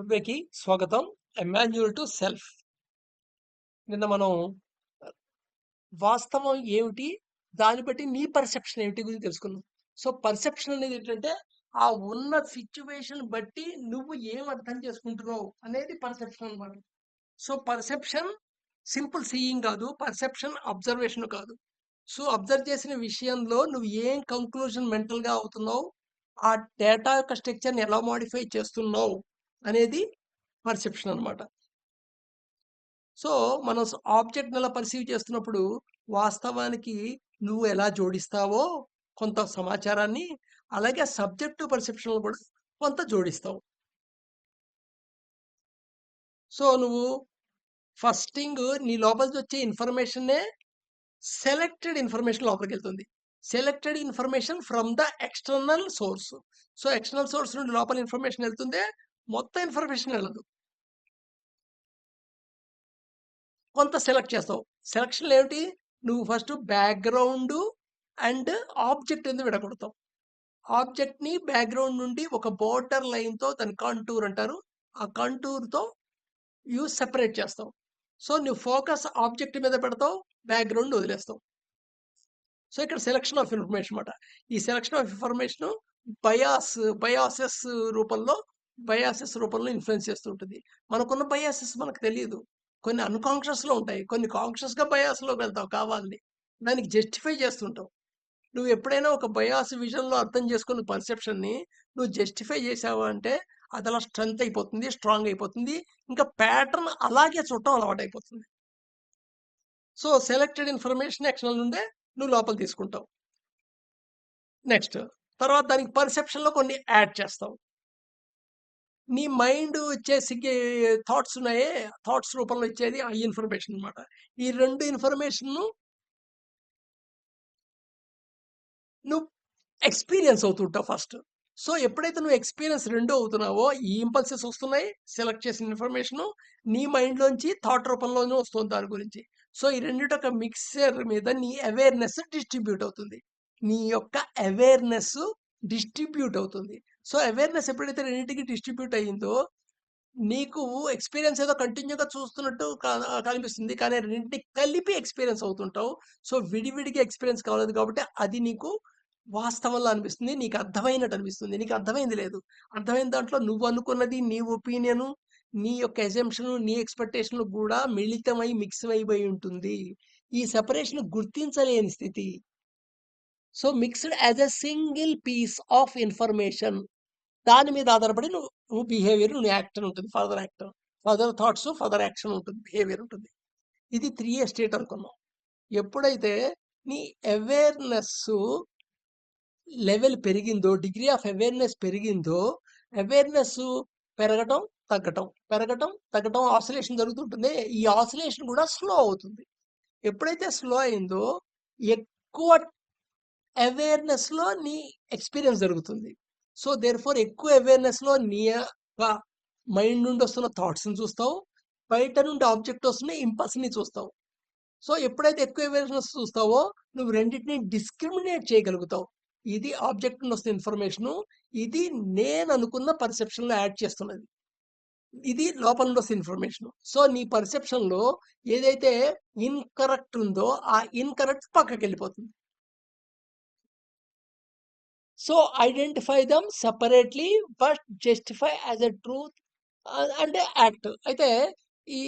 అందరికీ స్వాగతం. Emmanuel to self. నిన్న మనం వాస్తవం ఏమిటి, దాన్ని బట్టి నీ పర్సెప్షన్ ఏమిటి గురించి తెలుసుకున్నాం. సో పర్సెప్షన్ అనేది ఏంటంటే ఆ ఉన్న సిచ్యువేషన్ బట్టి నువ్వు ఏం అర్థం చేసుకుంటున్నావు అనేది పర్సెప్షన్ అన్నమాట. సో పర్సెప్షన్ సింపుల్ సీయింగ్ కాదు, పర్సెప్షన్ అబ్జర్వేషన్ కాదు. సో అబ్జర్వ్ చేసిన విషయంలో నువ్వు ఏం కంక్లూజన్ మెంటల్ గా అవుతున్నావు, ఆ డేటా యొక్క స్ట్రక్చర్ని ఎలా మోడిఫై చేస్తున్నావు అనేది పర్సెప్షన్ అన్నమాట. సో మనం ఆబ్జెక్ట్ని ఎలా పర్సీవ్ చేస్తున్నప్పుడు వాస్తవానికి నువ్వు ఎలా జోడిస్తావో కొంత సమాచారాన్ని, అలాగే సబ్జెక్టివ్ పర్సెప్షన్ కూడా కొంత జోడిస్తావు. సో నువ్వు ఫస్ట్ థింగ్ నీ లోపలికి వచ్చే ఇన్ఫర్మేషన్నే సెలెక్టెడ్ ఇన్ఫర్మేషన్ లోపలికి వెళ్తుంది. Selected information from the external source. So external source నుండి లోపల ఇన్ఫర్మేషన్ వెళ్తుంది, మొత్తం ఇన్ఫర్మేషన్ వెళ్ళదు. కొంత సెలెక్ట్ చేస్తావు. సెలక్షన్ ఏమిటి? నువ్వు ఫస్ట్ బ్యాక్గ్రౌండ్ అండ్ ఆబ్జెక్ట్ ఎందుకు విడగొడతావు. ఆబ్జెక్ట్ని బ్యాక్గ్రౌండ్ నుండి ఒక బోర్డర్ లైన్తో, దాని కాంటూర్ అంటారు, ఆ కాంటూర్తో సెపరేట్ చేస్తావు. సో నువ్వు ఫోకస్ ఆబ్జెక్ట్ మీద పెడతావు, బ్యాక్గ్రౌండ్ వదిలేస్తావు. సో ఇక్కడ సెలక్షన్ ఆఫ్ ఇన్ఫర్మేషన్ అన్నమాట. ఈ సెలక్షన్ ఆఫ్ ఇన్ఫర్మేషన్ బయాసెస్ రూపంలో ఇన్ఫ్లుయెన్స్ చేస్తుంటుంది. మనకున్న బయాసెస్ మనకు తెలియదు. కొన్ని అన్కాన్షియస్లో ఉంటాయి, కొన్ని కాన్షియస్గా బయాస్లోకి వెళ్తావు కావాలని, దానికి జస్టిఫై చేస్తుంటావు. నువ్వు ఎప్పుడైనా ఒక బయాస్ విజన్లో అర్థం చేసుకున్న పర్సెప్షన్ని నువ్వు జస్టిఫై చేసావు అంటే అది అలా స్ట్రెంత్ అయిపోతుంది, స్ట్రాంగ్ అయిపోతుంది, ఇంకా ప్యాటర్న్ అలాగే చూడటం అలవాటు అయిపోతుంది. సో సెలెక్టెడ్ ఇన్ఫర్మేషన్ ఎక్స్టర్నల్ నుండే నువ్వు లోపల తీసుకుంటావు. నెక్స్ట్ తర్వాత దానికి పర్సెప్షన్లో కొన్ని యాడ్ చేస్తావు. నీ మైండ్ వచ్చేసి థాట్స్ ఉన్నాయే, థాట్స్ రూపంలో ఇచ్చేది ఆ ఇన్ఫర్మేషన్ అనమాట. ఈ రెండు ఇన్ఫర్మేషన్ నువ్వు ఎక్స్పీరియన్స్ అవుతుంటావు ఫస్ట్. సో ఎప్పుడైతే నువ్వు ఎక్స్పీరియన్స్ రెండు అవుతున్నావో, ఈ ఇంపల్సెస్ వస్తున్నాయి, సెలెక్ట్ చేసిన ఇన్ఫర్మేషన్ నీ మైండ్లోంచి థాట్ రూపంలోనే వస్తుంది దాని గురించి. సో ఈ రెండిటి ఒక మిక్సర్ మీద నీ అవేర్నెస్ డిస్ట్రిబ్యూట్ అవుతుంది. నీ యొక్క అవేర్నెస్ డిస్ట్రిబ్యూట్ అవుతుంది. సో అవేర్నెస్ ఎప్పుడైతే రెండింటికి డిస్ట్రిబ్యూట్ అయ్యిందో నీకు ఎక్స్పీరియన్స్ ఏదో కంటిన్యూగా చూస్తున్నట్టు కనిపిస్తుంది, కానీ రెండింటిని కలిపి ఎక్స్పీరియన్స్ అవుతుంటావు. సో విడివిడిగా ఎక్స్పీరియన్స్ కాలేదు కాబట్టి అది నీకు వాస్తవంలో అనిపిస్తుంది, నీకు అర్థమైనట్టు అనిపిస్తుంది. నీకు అర్థమైంది లేదు, అర్థమైన దాంట్లో నువ్వు అనుకున్నది, నీ ఒపీనియను, నీ యొక్క ఎజంప్షన్, నీ ఎక్స్పెక్టేషన్లు కూడా మిళితమై మిక్స్ అయిపోయి ఉంటుంది. ఈ సెపరేషన్ గుర్తించలేని స్థితి. So mixed as a single piece of information. దాని మీద ఆధారపడి నువ్వు బిహేవియర్, నువ్వు యాక్షన్ ఉంటుంది, ఫర్దర్ థాట్స్, ఫర్దర్ యాక్షన్ ఉంటుంది, బిహేవియర్ ఉంటుంది. ఇది 3A స్టేట్ అనుకున్నాం. ఎప్పుడైతే నీ అవేర్నెస్ లెవెల్ పెరిగిందో, డిగ్రీ ఆఫ్ అవేర్నెస్ పెరిగిందో, అవేర్నెస్ పెరగటం తగ్గటం, పెరగటం తగ్గటం, ఆసిలేషన్ జరుగుతుంటుంది. ఈ ఆసిలేషన్ కూడా స్లో అవుతుంది. ఎప్పుడైతే స్లో అయిందో ఎక్కువ అవేర్నెస్లో నీ ఎక్స్పీరియన్స్ జరుగుతుంది. సో దేర్ ఫోర్ ఎక్కువ అవేర్నెస్లో నీ మైండ్ నుండి వస్తున్న థాట్స్ని చూస్తావు, బయట నుండి ఆబ్జెక్ట్ వస్తున్న ఇంపల్స్ని చూస్తావు. సో ఎప్పుడైతే ఎక్కువ అవేర్నెస్ చూస్తావో నువ్వు రెండింటిని డిస్క్రిమినేట్ చేయగలుగుతావు. ఇది ఆబ్జెక్ట్ నుండి వస్తున్న ఇన్ఫర్మేషను, ఇది నేను అనుకున్న పర్సెప్షన్లో యాడ్ చేస్తున్నది, ఇది లోపల నుండి వస్తున్న ఇన్ఫర్మేషన్. సో నీ పర్సెప్షన్లో ఏదైతే ఇన్కరెక్ట్ ఉందో ఆ ఇన్కరెక్ట్ పక్కకి వెళ్ళిపోతుంది. So identify them separately but justify as a truth అంటే యాక్ట్. అయితే ఈ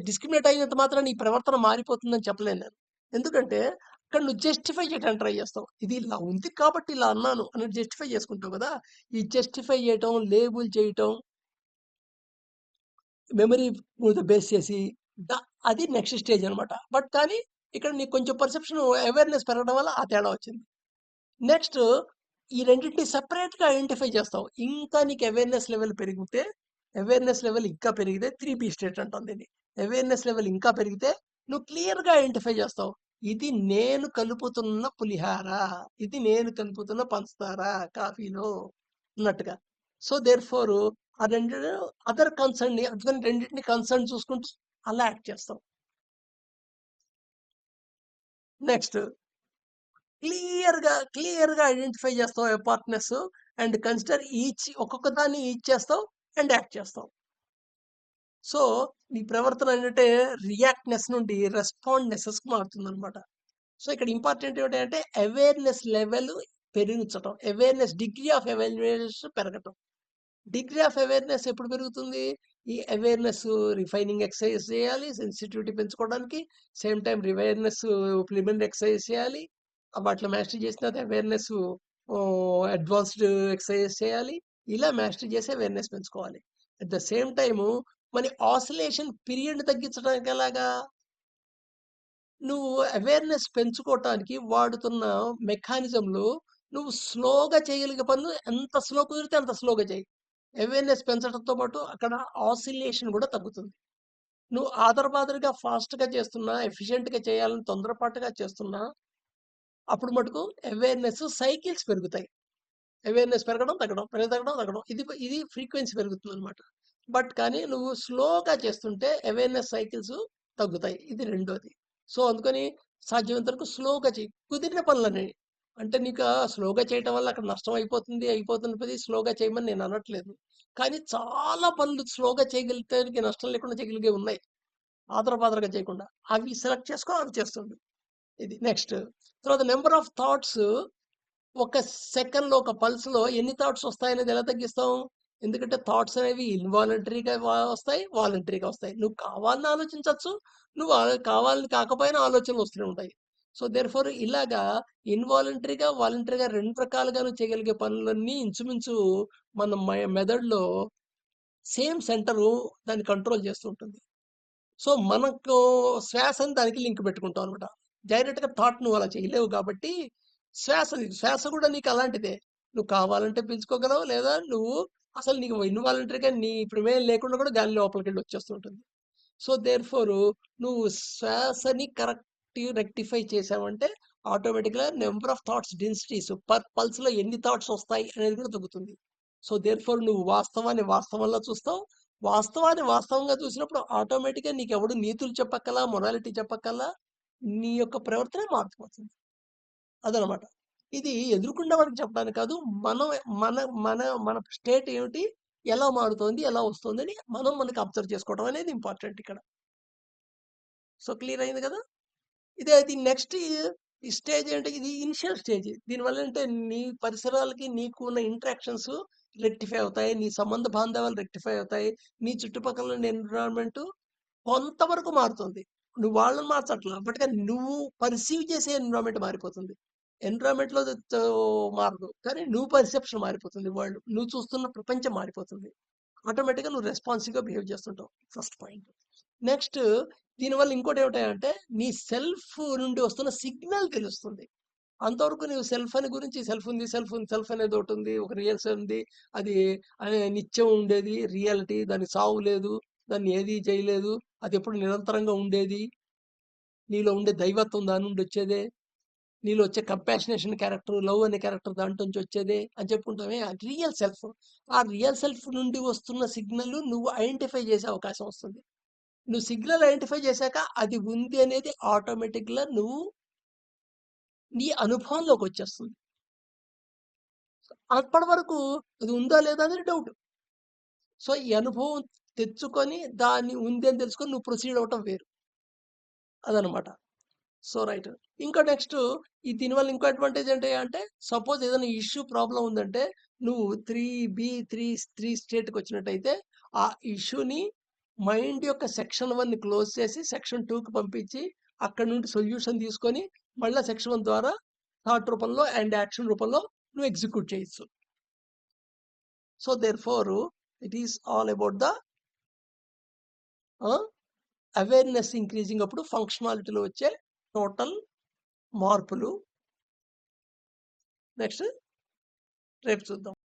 డిస్క్రిమినేట్ అయినంత మాత్రం నీ ప్రవర్తన మారిపోతుందని చెప్పలేను నేను. ఎందుకంటే అక్కడ నువ్వు జస్టిఫై చేయడానికి ట్రై చేస్తావు. ఇది ఇలా ఉంది కాబట్టి ఇలా అన్నాను అని జస్టిఫై చేసుకుంటావు కదా. ఈ జస్టిఫై చేయటం, లేబుల్ చేయటం, మెమరీ మీద బేస్ చేసి అది నెక్స్ట్ స్టేజ్ అనమాట. బట్ కానీ ఇక్కడ నీకు కొంచెం పర్సెప్షన్ అవేర్నెస్ పెరగడం వల్ల ఆ తేడా వచ్చింది. నెక్స్ట్ ఈ రెండింటిని సెపరేట్గా ఐడెంటిఫై చేస్తావు. ఇంకా నీకు అవేర్నెస్ లెవెల్ పెరిగితే, అవేర్నెస్ లెవెల్ ఇంకా పెరిగితే 3B స్టేట్ అంటాం దీన్ని. అవేర్నెస్ లెవెల్ ఇంకా పెరిగితే నువ్వు క్లియర్గా ఐడెంటిఫై చేస్తావు. ఇది నేను కలుపుతున్న పులిహార, ఇది నేను కలుపుతున్న పంచదార కాఫీలో అన్నట్టుగా. సో దేర్ ఫోర్ ఆ రెండు అదర్ కన్సర్న్ అందుకని రెండింటిని కన్సర్న్ చూసుకుంటూ అలా యాక్ట్ చేస్తాం. నెక్స్ట్ క్లియర్గా ఐడెంటిఫై చేస్తావు అపార్ట్నెస్ అండ్ కన్సిడర్ ఈచ్, ఒక్కొక్క దాన్ని ఈచ్ చేస్తావు అండ్ యాక్ట్ చేస్తావు. సో నీ ప్రవర్తన ఏంటంటే రియాక్ట్‌నెస్ నుండి రెస్పాండ్‌నెసెస్‌కి మారుతుందనమాట. సో ఇక్కడ ఇంపార్టెంట్ ఏంటంటే అవేర్‌నెస్ లెవెల్ పెరించటం. డిగ్రీ ఆఫ్ అవేర్‌నెస్ పెరగటం. డిగ్రీ ఆఫ్ అవేర్‌నెస్ ఎప్పుడు పెరుగుతుంది? ఈ అవేర్‌నెస్ రిఫైనింగ్ ఎక్సర్సైజ్ చేయాలి. సెన్సిటివిటీ పెంచుకోవడానికి. సేమ్ టైమ్ ప్రిలిమినరీ ఎక్సర్సైజ్ చేయాలి. వాటిలో మాస్టరీ చేసిన తర్వాత అవేర్‌నెస్ అడ్వాన్స్డ్ ఎక్సర్సైజ్ చేయాలి. ఇలా మాస్టరీ చేసి అవేర్‌నెస్ పెంచుకోవాలి. అట్ ద సేమ్ టైము మరి ఆసిలేషన్ పీరియడ్ తగ్గించడానికి ఎలాగా? నువ్వు అవేర్‌నెస్ పెంచుకోవటానికి వాడుతున్న మెకానిజంలు నువ్వు స్లోగా చేయగలిగే పనులు ఎంత స్లో కుదిరితే అంత స్లోగా చెయ్యి. అవేర్‌నెస్ పెంచడంతో పాటు అక్కడ ఆసిలేషన్ కూడా తగ్గుతుంది. నువ్వు ఆదరబాదరగా ఫాస్ట్‌గా చేస్తున్నా, ఎఫిషియెంట్‌గా చేయాలని తొందరపాటుగా చేస్తున్నా, అప్పుడు మటుకు అవేర్‌నెస్ సైకిల్స్ పెరుగుతాయి. అవేర్‌నెస్ పెరగడం, తగ్గడం, తగ్గడం, తగ్గడం. ఇది ఫ్రీక్వెన్సీ పెరుగుతుందనమాట. కానీ నువ్వు స్లోగా చేస్తుంటే అవేర్‌నెస్ సైకిల్స్ తగ్గుతాయి. ఇది రెండోది. సో, అందుకని సాధ్యమైనంత వరకు స్లోగా చెయ్యి. కుదిరిన పనులని. అంటే నీకు స్లోగా చేయటం వల్ల అక్కడ నష్టం అయిపోతున్నది స్లోగా చేయమని నేను అనట్లేదు. కానీ చాలా పనులు స్లోగా చేయగలిగితే నీకు నష్టం లేకుండా చేయగలిగేవి ఉన్నాయి. ఆదరబాదరగా చేయకుండా. అవి సెలెక్ట్ చేసుకో, అవి చేస్తుండు. ఇది నెక్స్ట్. తర్వాత నంబర్ ఆఫ్ థాట్స్ ఒక సెకండ్‌లో, ఒక పల్స్‌లో ఎన్ని థాట్స్ వస్తాయనేది ఎలా తగ్గిస్తాం? ఎందుకంటే థాట్స్ అనేవి ఇన్వాలంటరీగా వస్తాయి, వాలంటరీగా వస్తాయి. నువ్వు కావాలని ఆలోచించొచ్చు. నువ్వు కావాలని కాకపోయినా ఆలోచనలు వస్తూనే ఉంటాయి. సో, దేర్‌ఫోర్ ఇలాగా ఇన్వాలంటరీగా, వాలంటరీగా 2 రకాలుగా నువ్వు చేయగలిగే పనులన్నీ ఇంచుమించు మన మెదడులో సేమ్ సెంటరు దాన్ని కంట్రోల్ చేస్తూ ఉంటుంది. సో, మనకు శ్వాసని దానికి లింక్ పెట్టుకుంటాం అనమాట. డైరెక్ట్‌గా థాట్ నువ్వు అలా చేయలేవు కాబట్టి, శ్వాస కూడా నీకు అలాంటిదే. నువ్వు కావాలంటే పీల్చుకోగలవు. లేదా నువ్వు అసలు నీకు ఇన్వాలంటరీగా నీ ప్రమేయం లేకుండా కూడా గాలి లోపలికెళ్ళి వచ్చేస్తుంటుంది. సో, దేర్‌ఫోర్ నువ్వు శ్వాసని రెక్టిఫై చేశావంటే ఆటోమేటిక్‌గా number of thoughts densities per పల్స్‌లో ఎన్ని థాట్స్ వస్తాయి అనేది కూడా తగ్గుతుంది. సో, దేర్‌ఫోర్ నువ్వు వాస్తవాన్ని వాస్తవంలా చూస్తావు. వాస్తవాన్ని వాస్తవంగా చూసినప్పుడు ఆటోమేటిక్‌గా నీకెవడు నీతులు చెప్పక్కర్లా, మొరాలిటీ చెప్పక్కర్లా. నీ యొక్క ప్రవర్తనే మారిపోతుంది. అదనమాట. ఇది ఎదురుగుండా వాడికి చెప్పడానికి కాదు. మనం మన మన మన స్టేట్ ఏమిటి? ఎలా మారుతోంది? ఎలా వస్తోందని మనకి అబ్జర్వ్ చేసుకోవడం అనేది ఇంపార్టెంట్ ఇక్కడ. సో, క్లియర్ అయింది కదా! ఇది నెక్స్ట్ ఈ స్టేజ్ అంటే ఇది ఇనిషియల్ స్టేజ్. దీనివల్ల అంటే నీ పరిసరాలకి నీకు ఉన్న ఇంటరాక్షన్స్ రెక్టిఫై అవుతాయి. నీ సంబంధ బాంధవ్యాలు రెక్టిఫై అవుతాయి. నీ చుట్టుపక్కల ఉన్న ఎన్విరాన్మెంట్ కొంతవరకు మారుతుంది. నువ్వు వాళ్ళని మార్చట్లా. నువ్వు పర్సీవ్ చేసే ఎన్విరాన్మెంట్ మారిపోతుంది. ఎన్విరాన్మెంట్‌లో మారదు. కానీ నువ్వు పర్సెప్షన్ మారిపోతుంది వరల్డ్. నువ్వు చూస్తున్న ప్రపంచం మారిపోతుంది. ఆటోమేటిక్‌గా నువ్వు రెస్పాన్సివ్‌గా బిహేవ్ చేస్తుంటావు. First point. నెక్స్ట్ దీనివల్ల ఇంకోటేమిటంటే నీ సెల్ఫ్ నుండి వస్తున్న సిగ్నల్ తెలుస్తుంది. అంతవరకు నువ్వు సెల్ఫ్ అని గురించి సెల్ఫ్ అనేది ఒకటుంది. ఒక రియల్ సెల్ఫ్ ఉంది. అది నిత్యం ఉండేది. రియాలిటీ. దానికి సావు లేదు. దాన్ని ఏది చేయలేదు. అది ఎప్పుడు నిరంతరంగా ఉండేది. నీలో ఉండే దైవత్వం దాని నుండి వచ్చేదే. నీలో వచ్చే కంపాషనేషన్ క్యారెక్టర్, లవ్ అనే క్యారెక్టర్ దాంట్లో నుంచి వచ్చేదే అని చెప్పుకుంటామే. అది రియల్ సెల్ఫ్. ఆ రియల్ సెల్ఫ్ నుండి వస్తున్న సిగ్నల్ నువ్వు ఐడెంటిఫై చేసే అవకాశం వస్తుంది. నువ్వు సిగ్నల్ ఐడెంటిఫై చేశాక అది ఉంది అనేది ఆటోమేటిక్‌గా నువ్వు నీ అనుభవంలోకి వచ్చేస్తుంది. అప్పటి వరకు అది ఉందా లేదా అనేది డౌట్. సో, ఈ అనుభవం తెచ్చుకొని దాన్ని ఉంది అని తెలుసుకొని నువ్వు ప్రొసీడ్ అవ్వటం వేరు. అదనమాట. So, right. ఇంకా నెక్స్ట్ దీనివల్ల ఇంకో అడ్వాంటేజ్ ఏంటి అంటే సపోజ్ ఏదైనా ప్రాబ్లమ్ ఉందంటే నువ్వు 3 స్టేట్‌కి వచ్చినట్టయితే ఆ ఇష్యూని మైండ్ యొక్క సెక్షన్ 1ని క్లోజ్ చేసి సెక్షన్ 2కి పంపించి అక్కడి నుండి సొల్యూషన్ తీసుకొని మళ్ళా సెక్షన్ 1 ద్వారా థాట్ రూపంలో అండ్ యాక్షన్ రూపంలో నువ్వు ఎగ్జిక్యూట్ చేయొచ్చు. So, therefore it is all about the awareness increasing అప్పుడు ఫంక్షనాలిటీలో వచ్చే టోటల్ మార్పులు. నెక్స్ట్ రేపు చూద్దాం.